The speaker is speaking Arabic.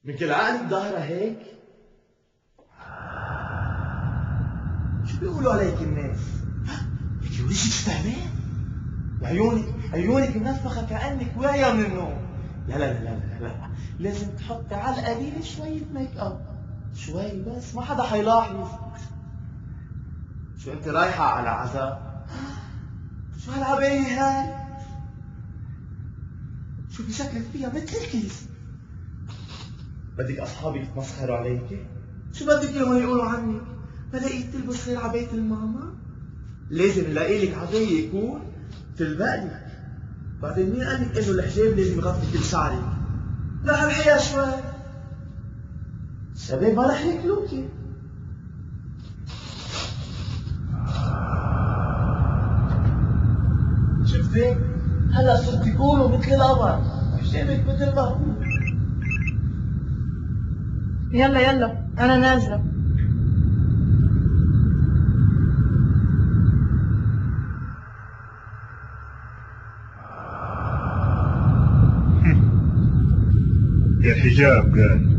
من كل عقلك ظاهرة هيك؟ شو بيقولوا عليك الناس؟ لك وجهك تعبان؟ عيونك منفخة كأنك واعية من النوم. لا لا لا لا لا، لازم تحطي على القليل شوية ميك اب، شوي بس، ما حدا حيلاحظ. شو انت رايحة على عزاء؟ شو هالعباية هاي؟ شوفي شكلك فيها مثل الكيس. بدك اصحابك يتمسخروا عليك؟ شو بدك اياهم يقولوا عنك؟ ما لقيت تلبس غير عباية الماما؟ لازم نلاقي لك عباية يكون تلبقلك. بعدين مين قال لك انه الحجاب لازم يغطي كل شعرك؟ لا الحياة شوي. الشباب ما رح ياكلوكي. شفتي؟ هلا صرتي تقولوا مثل القمر، حجابك مثل ما هو. يلا يلا انا نازله. يا حجاب قال